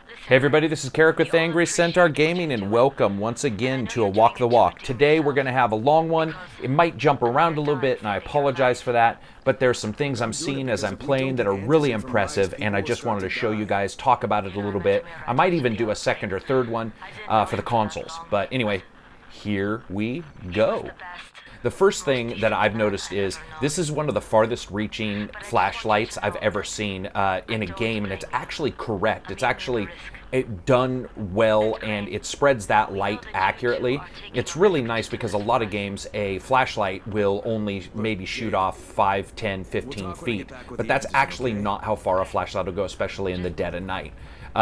Hey everybody, this is Carrick with Angry Centaur Gaming, and welcome once again to a Walk the Walk. Today we're going to have a long one. It might jump around a little bit, and I apologize for that, but there's some things I'm seeing as I'm playing that are really impressive, and I just wanted to show you guys, talk about it a little bit. I might even do a second or third one for the consoles, but anyway, here we go. The first thing that I've noticed is this is one of the farthest reaching flashlights I've ever seen in a game, and it's actually correct. It's actually done well, and it spreads that light accurately. It's really nice because a lot of games, a flashlight will only maybe shoot off 5, 10, 15 feet, but that's actually not how far a flashlight will go, especially in the dead of night.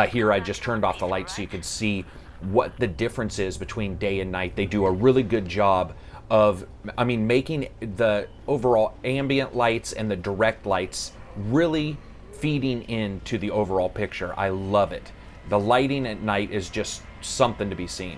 Here I just turned off the light so you can see what the difference is between day and night. They do a really good job of, making the overall ambient lights and the direct lights really feeding into the overall picture. I love it. The lighting at night is just something to be seen.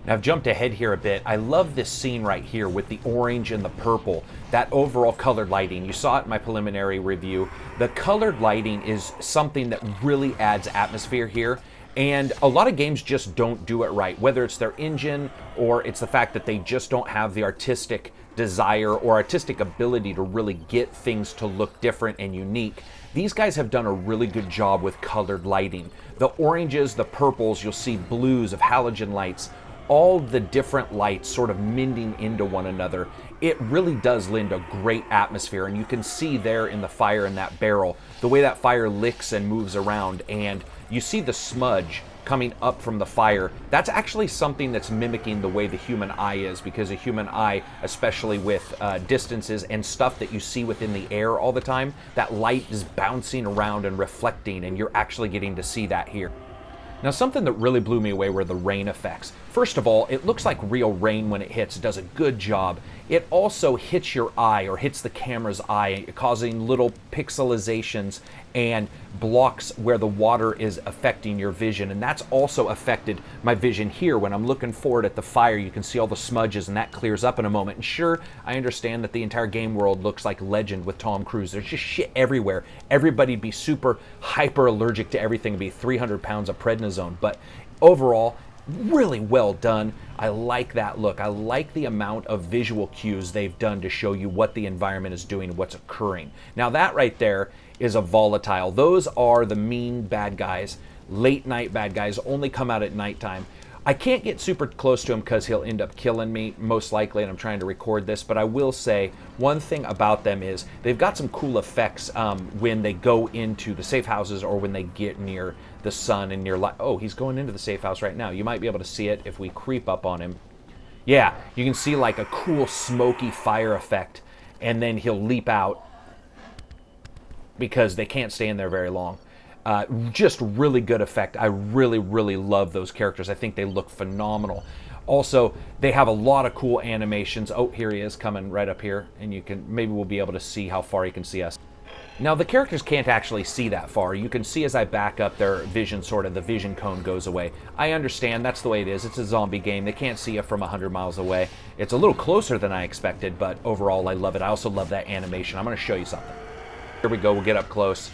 Now I've jumped ahead here a bit. I love this scene right here with the orange and the purple, that overall colored lighting. You saw it in my preliminary review. The colored lighting is something that really adds atmosphere here. And a lot of games just don't do it right, whether it's their engine or it's the fact that they just don't have the artistic desire or artistic ability to really get things to look different and unique. These guys have done a really good job with colored lighting. The oranges, the purples, you'll see blues of halogen lights, all the different lights sort of mending into one another. It really does lend a great atmosphere, and you can see there in the fire in that barrel, the way that fire licks and moves around, and you see the smudge coming up from the fire. That's actually something that's mimicking the way the human eye is, because a human eye, especially with distances and stuff that you see within the air all the time, that light is bouncing around and reflecting, and you're actually getting to see that here. Now, something that really blew me away were the rain effects. First of all, it looks like real rain when it hits. It does a good job. It also hits your eye, or hits the camera's eye, causing little pixelizations and blocks where the water is affecting your vision. And that's also affected my vision here. When I'm looking forward at the fire, you can see all the smudges, and that clears up in a moment. And sure, I understand that the entire game world looks like Legend with Tom Cruise. There's just shit everywhere. Everybody'd be super hyper allergic to everything, be 300 pounds of prednisone. But overall, really well done. I like that look. I like the amount of visual cues they've done to show you what the environment is doing and what's occurring. Now that right there is a volatile. Those are the mean bad guys, late night bad guys, only come out at nighttime. I can't get super close to him because he'll end up killing me, most likely, and I'm trying to record this, but I will say one thing about them is they've got some cool effects when they go into the safe houses or when they get near the sun and near light. Oh, he's going into the safe house right now. You might be able to see it if we creep up on him. Yeah, you can see like a cool smoky fire effect, and then he'll leap out because they can't stay in there very long. Just really good effect. I really, really love those characters. I think they look phenomenal. Also, they have a lot of cool animations. Oh, here he is coming right up here, and you can, maybe we'll be able to see how far he can see us. Now, the characters can't actually see that far. You can see as I back up, their vision, sort of, the vision cone goes away. I understand, that's the way it is. It's a zombie game. They can't see you from 100 miles away. It's a little closer than I expected, but overall, I love it. I also love that animation. I'm going to show you something. Here we go. We'll get up close.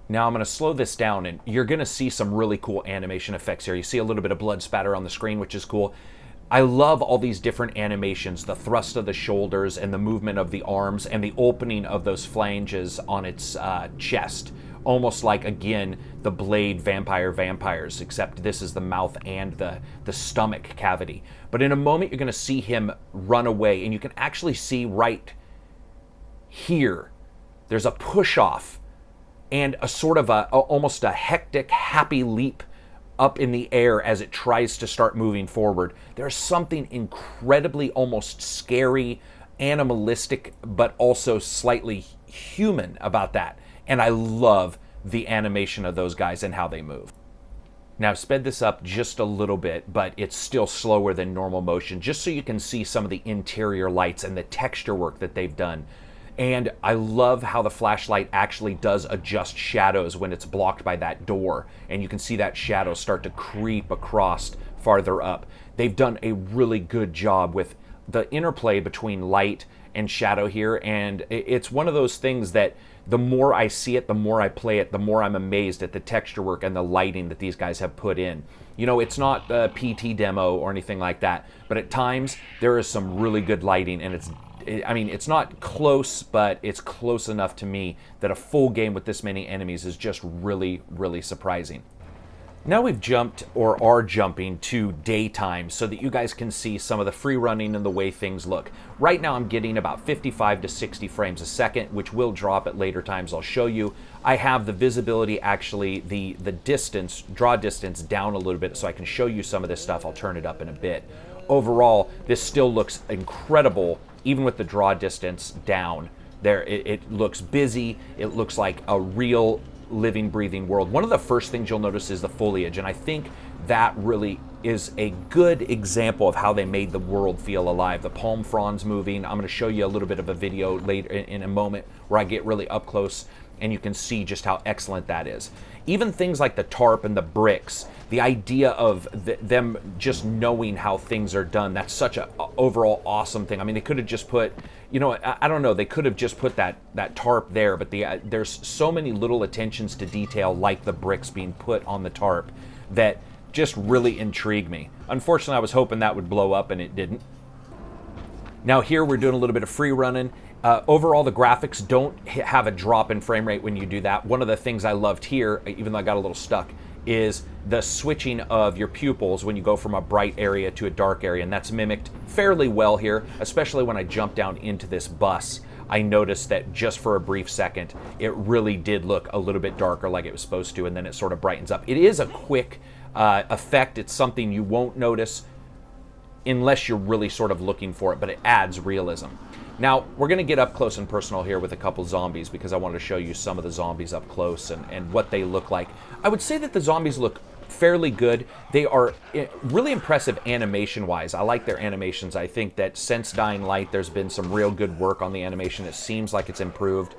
Now I'm going to slow this down, and you're going to see some really cool animation effects here. You see a little bit of blood spatter on the screen, which is cool. I love all these different animations, the thrust of the shoulders and the movement of the arms and the opening of those phalanges on its chest. Almost like, again, the Blade vampires, except this is the mouth and the stomach cavity. But in a moment, you're going to see him run away, and you can actually see right here, there's a push-off and a sort of almost a hectic, happy leap up in the air as it tries to start moving forward. There's something incredibly almost scary, animalistic, but also slightly human about that. And I love the animation of those guys and how they move. Now I've sped this up just a little bit, but it's still slower than normal motion, just so you can see some of the interior lights and the texture work that they've done. And I love how the flashlight actually does adjust shadows when it's blocked by that door. And you can see that shadow start to creep across farther up. They've done a really good job with the interplay between light and shadow here. And it's one of those things that the more I see it, the more I play it, the more I'm amazed at the texture work and the lighting that these guys have put in. You know, it's not a PT demo or anything like that, but at times there is some really good lighting, and it's not close, but it's close enough to me that a full game with this many enemies is just really, really surprising. Now we've jumped, or are jumping, to daytime so that you guys can see some of the free running and the way things look. Right now I'm getting about 55 to 60 frames a second, which will drop at later times. I'll show you. I have the visibility, actually, the distance, draw distance down a little bit so I can show you some of this stuff. I'll turn it up in a bit. Overall, this still looks incredible, even with the draw distance down. There, it looks busy. It looks like a real living, breathing world. One of the first things you'll notice is the foliage, and I think that really is a good example of how they made the world feel alive. The palm fronds moving. I'm going to show you a little bit of a video later in a moment where I get really up close and you can see just how excellent that is. Even things like the tarp and the bricks, the idea of them just knowing how things are done, that's such an overall awesome thing. I mean, they could have just put, you know, I don't know, they could have just put that tarp there, but there's so many little attentions to detail, like the bricks being put on the tarp, that just really intrigue me. Unfortunately, I was hoping that would blow up, and it didn't. Now here we're doing a little bit of free running. Overall, the graphics don't have a drop in frame rate when you do that. One of the things I loved here, even though I got a little stuck, is the switching of your pupils when you go from a bright area to a dark area, and that's mimicked fairly well here, especially when I jump down into this bus. I noticed that just for a brief second, it really did look a little bit darker like it was supposed to, and then it sort of brightens up. It is a quick effect. It's something you won't notice unless you're really sort of looking for it, but it adds realism. Now, we're going to get up close and personal here with a couple zombies because I wanted to show you some of the zombies up close and what they look like. I would say that the zombies look fairly good. They are really impressive animation-wise. I like their animations. I think that since Dying Light, there's been some real good work on the animation. It seems like it's improved.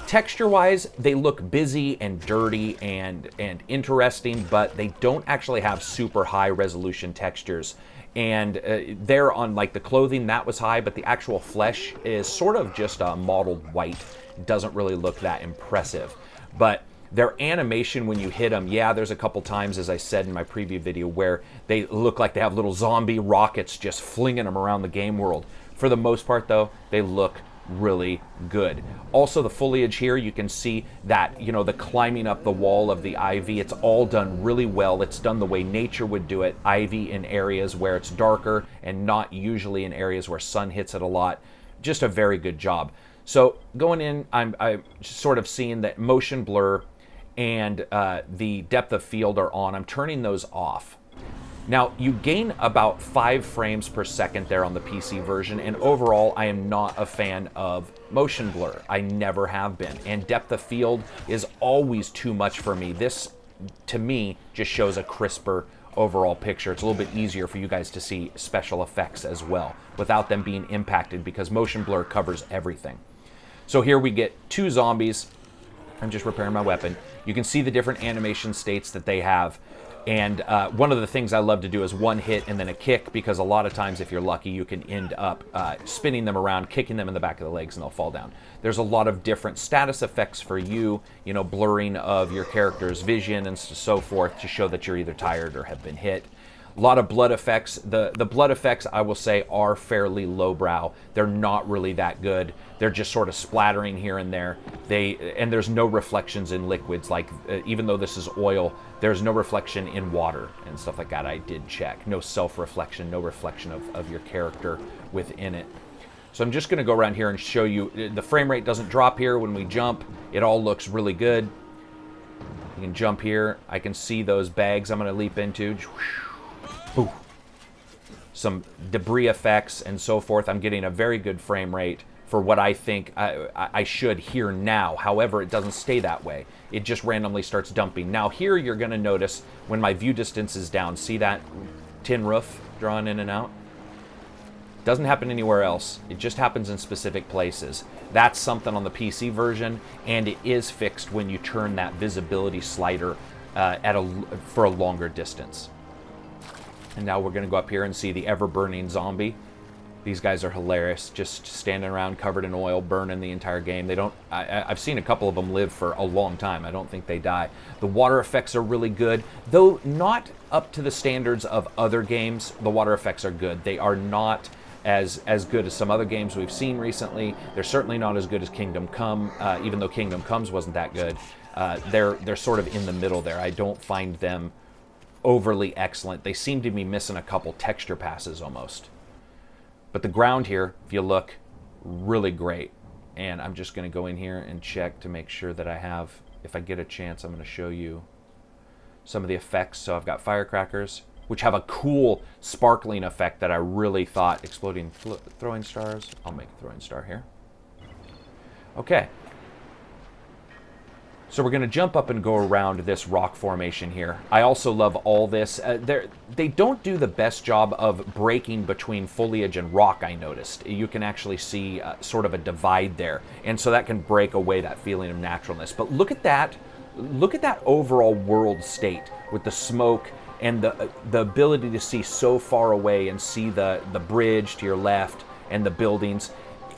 Texture-wise, they look busy and dirty and interesting, but they don't actually have super high-resolution textures. And there on like the clothing, that was high, but the actual flesh is sort of just a mottled white. It doesn't really look that impressive. But their animation when you hit them, yeah, there's a couple times, as I said in my preview video, where they look like they have little zombie rockets just flinging them around the game world. For the most part, though, they look really good. Also, the foliage here, you can see that, you know, the climbing up the wall of the ivy, it's all done really well. It's done the way nature would do it. Ivy in areas where it's darker and not usually in areas where sun hits it a lot. Just a very good job. So going in, I'm sort of seeing that motion blur and the depth of field are on. I'm turning those off. Now, you gain about 5 frames per second there on the PC version, and overall, I am not a fan of motion blur. I never have been, and depth of field is always too much for me. This, to me, just shows a crisper overall picture. It's a little bit easier for you guys to see special effects as well, without them being impacted, because motion blur covers everything. So here we get 2 zombies. I'm just repairing my weapon. You can see the different animation states that they have. And one of the things I love to do is one hit and then a kick, because a lot of times, if you're lucky, you can end up spinning them around, kicking them in the back of the legs, and they'll fall down. There's a lot of different status effects for you, you know, blurring of your character's vision and so forth to show that you're either tired or have been hit. A lot of blood effects. The blood effects, I will say, are fairly lowbrow. They're not really that good. They're just sort of splattering here and there. And there's no reflections in liquids. Like, even though this is oil, there's no reflection in water and stuff like that. I did check. No self-reflection, no reflection of your character within it. So I'm just going to go around here and show you. The frame rate doesn't drop here when we jump. It all looks really good. You can jump here. I can see those bags I'm going to leap into. Ooh. Some debris effects and so forth. I'm getting a very good frame rate for what I think I should here now. However, it doesn't stay that way. It just randomly starts dumping. Now here you're going to notice when my view distance is down. See that tin roof drawing in and out? Doesn't happen anywhere else. It just happens in specific places. That's something on the PC version, and it is fixed when you turn that visibility slider for a longer distance. And now we're going to go up here and see the ever-burning zombie. These guys are hilarious, just standing around covered in oil, burning the entire game. They don't. I've seen a couple of them live for a long time. I don't think they die. The water effects are really good, though not up to the standards of other games. The water effects are good. They are not as good as some other games we've seen recently. They're certainly not as good as Kingdom Come, even though Kingdom Comes wasn't that good. They're sort of in the middle there. I don't find them overly excellent. They seem to be missing a couple texture passes almost. But the ground here, if you look, really great. And I'm just going to go in here and check to make sure that I have, if I get a chance, I'm going to show you some of the effects. So I've got firecrackers, which have a cool sparkling effect that I really thought. Exploding throwing stars. I'll make a throwing star here. Okay. So we're going to jump up and go around this rock formation here. I also love all this. They don't do the best job of breaking between foliage and rock, I noticed. You can actually see sort of a divide there. And so that can break away that feeling of naturalness. But look at that. Look at that overall world state with the smoke and the ability to see so far away and see the bridge to your left and the buildings.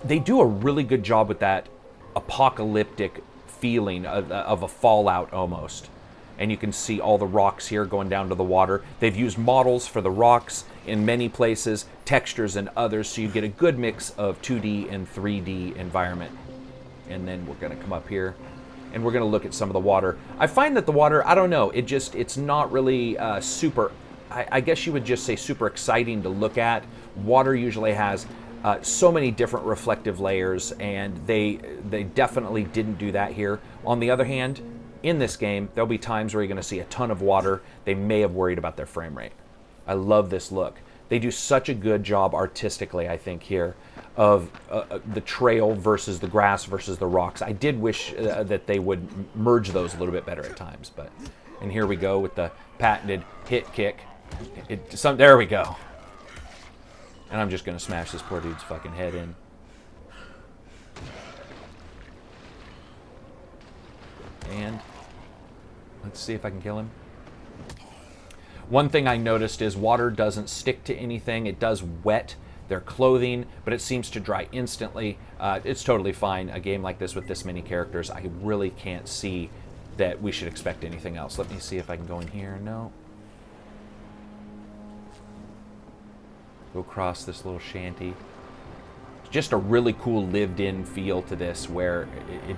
They do a really good job with that apocalyptic feeling of a Fallout almost. And you can see all the rocks here going down to the water. They've used models for the rocks in many places, textures in others, so you get a good mix of 2D and 3D environment. And then we're going to come up here and we're going to look at some of the water. I find that the water, I don't know, it's not really super, I guess you would just say super exciting to look at. Water usually has so many different reflective layers, and they definitely didn't do that here. On the other hand, in this game, there'll be times where you're going to see a ton of water. They may have worried about their frame rate. I love this look. They do such a good job artistically, I think, here of the trail versus the grass versus the rocks. I did wish that they would merge those a little bit better at times, but and here we go with the patented hit kick. There we go. And I'm just going to smash this poor dude's fucking head in. And let's see if I can kill him. One thing I noticed is water doesn't stick to anything. It does wet their clothing, but it seems to dry instantly. It's totally fine. A game like this with this many characters, I really can't see that we should expect anything else. Let me see if I can go in here. No. Go across this little shanty. It's just a really cool lived-in feel to this where it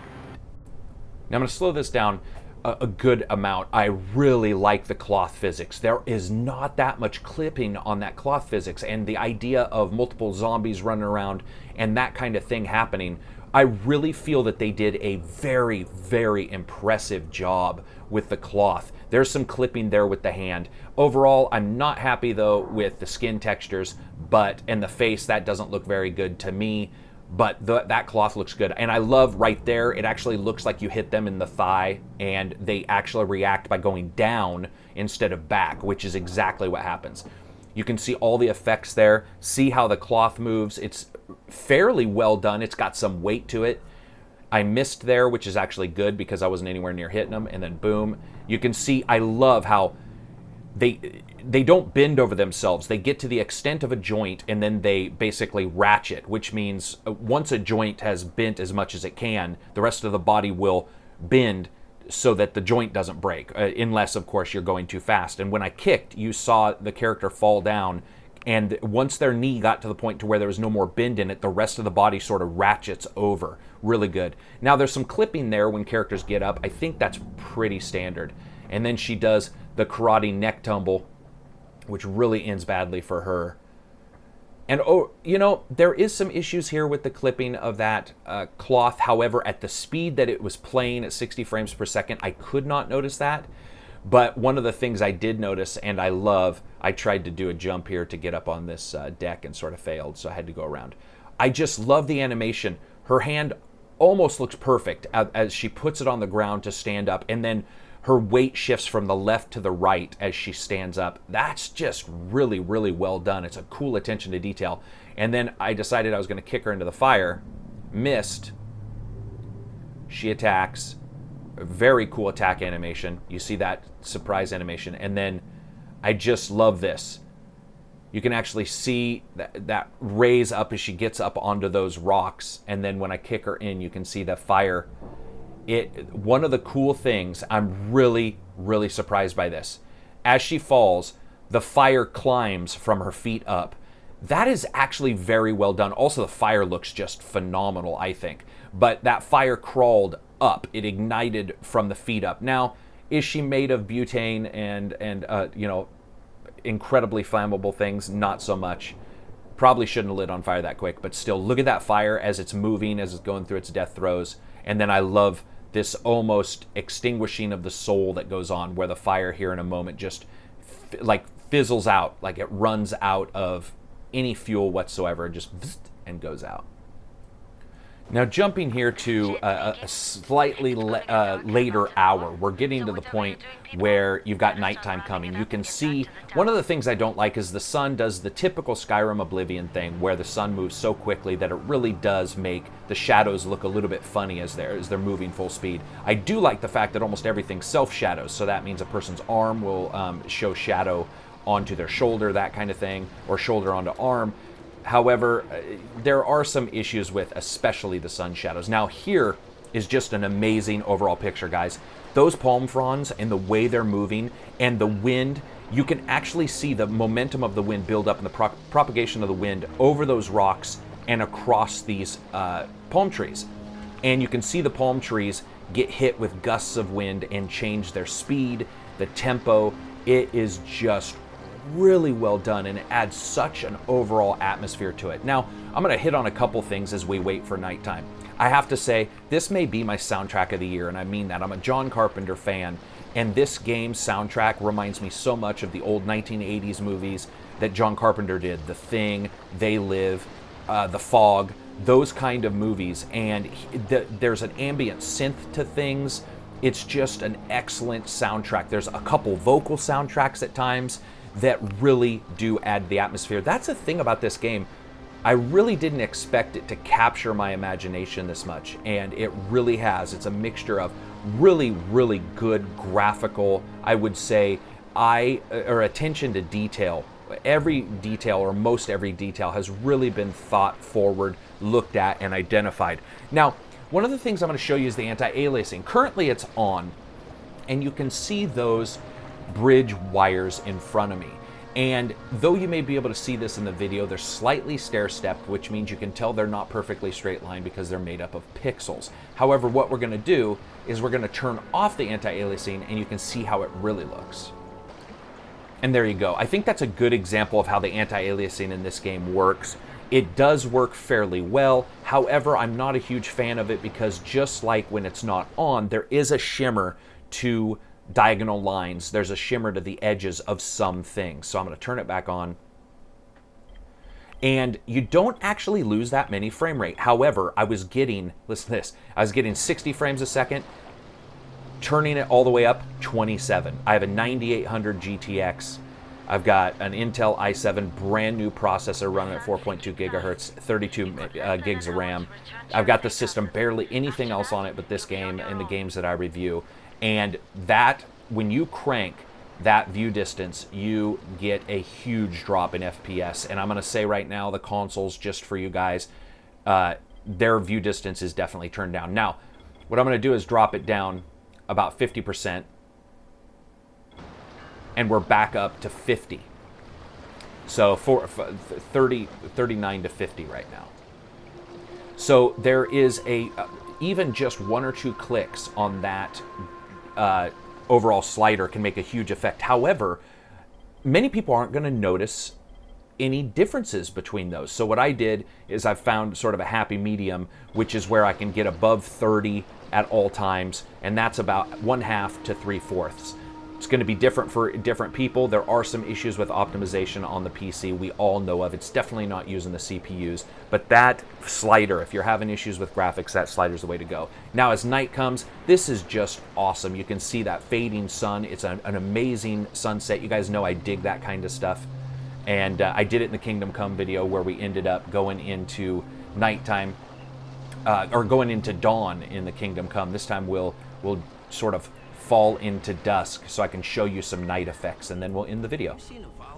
Now I'm going to slow this down a good amount. I really like the cloth physics. There is not that much clipping on that cloth physics, and the idea of multiple zombies running around and that kind of thing happening, I really feel that they did a very, very impressive job with the cloth. There's some clipping there with the hand. Overall, I'm not happy though with the skin textures, and the face, that doesn't look very good to me, but that cloth looks good. And I love right there, it actually looks like you hit them in the thigh and they actually react by going down instead of back, which is exactly what happens. You can see all the effects there, see how the cloth moves. It's fairly well done. It's got some weight to it. I missed there, which is actually good because I wasn't anywhere near hitting them, and then boom. You can see, I love how they don't bend over themselves. They get to the extent of a joint and then they basically ratchet, which means once a joint has bent as much as it can, the rest of the body will bend so that the joint doesn't break, unless, of course, you're going too fast. And when I kicked, you saw the character fall down, and once their knee got to the point to where there was no more bend in it, the rest of the body sort of ratchets over. Really good. Now, there's some clipping there when characters get up. I think that's pretty standard. And then she does the karate neck tumble, which really ends badly for her. And, oh, you know, there is some issues here with the clipping of that cloth. However, at the speed that it was playing at 60 frames per second, I could not notice that. But one of the things I did notice, and I love, I tried to do a jump here to get up on this deck and sort of failed, so I had to go around. I just love the animation. Her hand almost looks perfect as she puts it on the ground to stand up, and then her weight shifts from the left to the right as she stands up. That's just really, really well done. It's a cool attention to detail. And then I decided I was going to kick her into the fire. Missed. She attacks. A very cool attack animation. You see that surprise animation. And then I just love this. You can actually see that raise up as she gets up onto those rocks. And then when I kick her in, you can see the fire. One of the cool things, I'm really, really surprised by this. As she falls, the fire climbs from her feet up. That is actually very well done. Also, the fire looks just phenomenal, I think. But that fire crawled up. It ignited from the feet up. Now, is she made of butane and you know, incredibly flammable things? Not so much. Probably shouldn't have lit on fire that quick, but still, look at that fire as it's moving, as it's going through its death throes. And then I love this almost extinguishing of the soul that goes on, where the fire here in a moment just like fizzles out, like it runs out of any fuel whatsoever, just and goes out. Now, jumping here to a slightly later hour, we're getting to the point where you've got nighttime coming. You can see, one of the things I don't like is the sun does the typical Skyrim Oblivion thing, where the sun moves so quickly that it really does make the shadows look a little bit funny as they're moving full speed. I do like the fact that almost everything self-shadows, so that means a person's arm will show shadow onto their shoulder, that kind of thing, or shoulder onto arm. However, there are some issues with especially the sun shadows. Now, here is just an amazing overall picture, guys. Those palm fronds and the way they're moving and the wind, you can actually see the momentum of the wind build up and the propagation of the wind over those rocks and across these palm trees. And you can see the palm trees get hit with gusts of wind and change their speed, the tempo. It is just really well done, and it adds such an overall atmosphere to it. Now, I'm going to hit on a couple things as we wait for nighttime. I have to say, this may be my soundtrack of the year, and I mean that. I'm a John Carpenter fan, and this game's soundtrack reminds me so much of the old 1980s movies that John Carpenter did. The Thing, They Live, The Fog, those kind of movies, and there's an ambient synth to things. It's just an excellent soundtrack. There's a couple vocal soundtracks at times that really do add the atmosphere. That's the thing about this game. I really didn't expect it to capture my imagination this much, and it really has. It's a mixture of really, really good graphical, I would say, or attention to detail. Every detail, or most every detail, has really been thought forward, looked at, and identified. Now, one of the things I'm going to show you is the anti-aliasing. Currently it's on, and you can see those bridge wires in front of me. And though you may be able to see this in the video, they're slightly stair-stepped, which means you can tell they're not perfectly straight line because they're made up of pixels. However, what we're going to do is we're going to turn off the anti-aliasing, and you can see how it really looks. And there you go. I think that's a good example of how the anti-aliasing in this game works. It does work fairly well. However, I'm not a huge fan of it because just like when it's not on, there is a shimmer to diagonal lines. There's a shimmer to the edges of some things. So I'm going to turn it back on. And you don't actually lose that many frame rate. However, I was getting, listen to this, I was getting 60 frames a second, turning it all the way up, 27. I have a 9800 GTX. I've got an Intel i7 brand new processor running at 4.2 gigahertz, 32 gigs of RAM. I've got the system, barely anything else on it but this game and the games that I review. And that, when you crank that view distance, you get a huge drop in FPS. And I'm going to say right now, the consoles, just for you guys, their view distance is definitely turned down. Now, what I'm going to do is drop it down about 50%. And we're back up to 50. So for 39 to 50 right now. So there is even just one or two clicks on that overall slider can make a huge effect. However, many people aren't going to notice any differences between those. So what I did is I found sort of a happy medium, which is where I can get above 30 at all times, and that's about 1/2 to 3/4. It's going to be different for different people. There are some issues with optimization on the PC we all know of. It's definitely not using the CPUs, but that slider, if you're having issues with graphics, that slider's the way to go. Now, as night comes, this is just awesome. You can see that fading sun. It's an amazing sunset. You guys know I dig that kind of stuff. And I did it in the Kingdom Come video where we ended up going into nighttime, or going into dawn in the Kingdom Come. This time we'll sort of fall into dusk so I can show you some night effects, and then we'll end the video.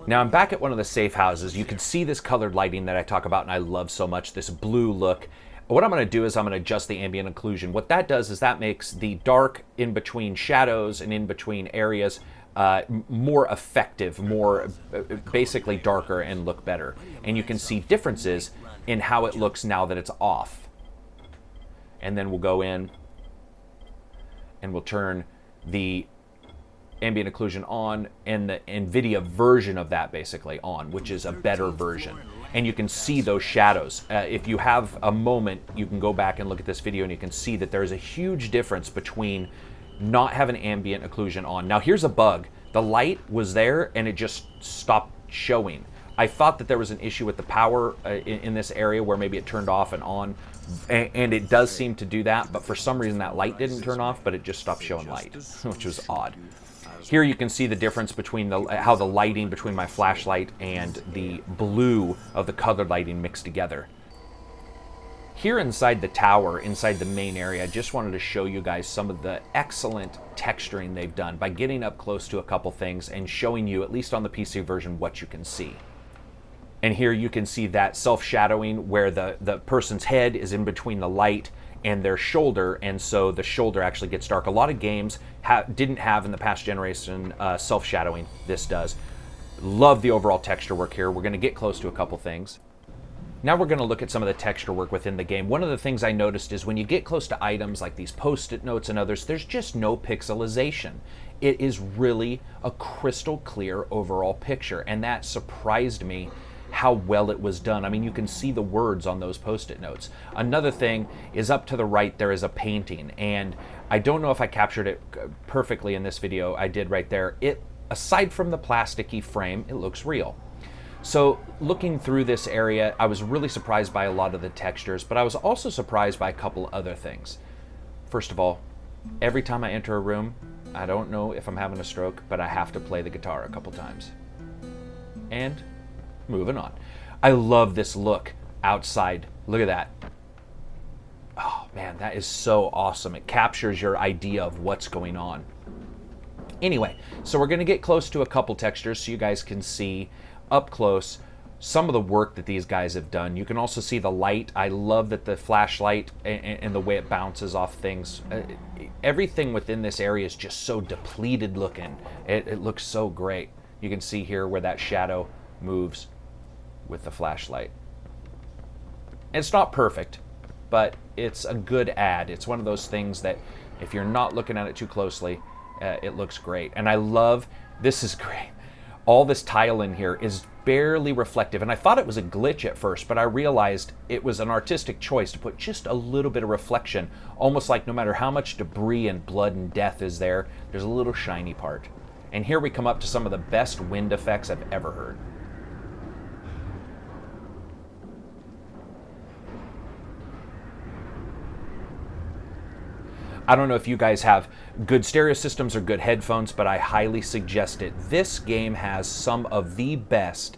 Now I'm back at one of the safe houses. You can see this colored lighting that I talk about and I love so much, this blue look. What I'm going to do is I'm going to adjust the ambient occlusion. What that does is that makes the dark in between shadows and in between areas more effective, more basically darker, and look better. And you can see differences in how it looks now that it's off. And then we'll go in and we'll turn the ambient occlusion on, and the NVIDIA version of that basically on, which is a better version. And you can see those shadows. If you have a moment, you can go back and look at this video and you can see that there's a huge difference between not having ambient occlusion on. Now here's a bug. The light was there and it just stopped showing. I thought that there was an issue with the power in this area where maybe it turned off and on, and it does seem to do that, but for some reason that light didn't turn off, but it just stopped showing light, which was odd. Here you can see the difference between how the lighting between my flashlight and the blue of the colored lighting mixed together. Here inside the tower, inside the main area, I just wanted to show you guys some of the excellent texturing they've done by getting up close to a couple things and showing you, at least on the PC version, what you can see. And here you can see that self-shadowing where the person's head is in between the light and their shoulder, and so the shoulder actually gets dark. A lot of games didn't have in the past generation self-shadowing. This does. Love the overall texture work here. We're going to get close to a couple things. Now we're going to look at some of the texture work within the game. One of the things I noticed is when you get close to items like these post-it notes and others, there's just no pixelization. It is really a crystal clear overall picture, and that surprised me how well it was done. I mean, you can see the words on those post-it notes. Another thing is up to the right, there is a painting, and I don't know if I captured it perfectly in this video. I did right there. It, aside from the plasticky frame, it looks real. So looking through this area, I was really surprised by a lot of the textures, but I was also surprised by a couple other things. First of all, every time I enter a room, I don't know if I'm having a stroke, but I have to play the guitar a couple times. And moving on. I love this look outside. Look at that. Oh man, that is so awesome. It captures your idea of what's going on. Anyway, so we're going to get close to a couple textures so you guys can see up close some of the work that these guys have done. You can also see the light. I love that the flashlight and the way it bounces off things. Everything within this area is just so depleted looking. It looks so great. You can see here where that shadow moves with the flashlight. It's not perfect, but it's a good add. It's one of those things that if you're not looking at it too closely, it looks great. And I love, this is great. All this tile in here is barely reflective, and I thought it was a glitch at first, but I realized it was an artistic choice to put just a little bit of reflection, almost like no matter how much debris and blood and death is there, there's a little shiny part. And here we come up to some of the best wind effects I've ever heard. I don't know if you guys have good stereo systems or good headphones, but I highly suggest it. This game has some of the best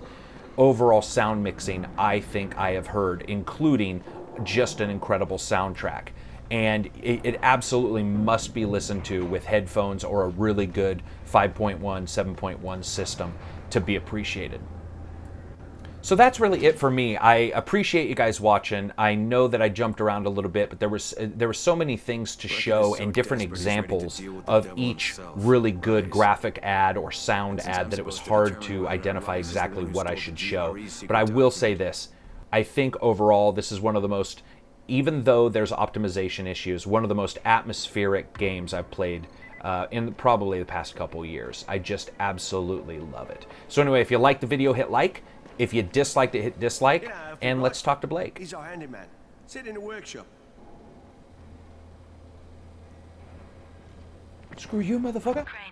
overall sound mixing I think I have heard, including just an incredible soundtrack. And it absolutely must be listened to with headphones or a really good 5.1, 7.1 system to be appreciated. So that's really it for me. I appreciate you guys watching. I know that I jumped around a little bit, but there were so many things to show and different examples of each really good graphic ad or sound ad that it was hard to identify exactly what I should show. But I will say this. I think overall this is one of the most, even though there's optimization issues, one of the most atmospheric games I've played in probably the past couple years. I just absolutely love it. So anyway, if you liked the video, hit like. If you disliked it, hit dislike, and let's talk to Blake. He's our handyman. Sit in the workshop. Screw you, motherfucker. Crane.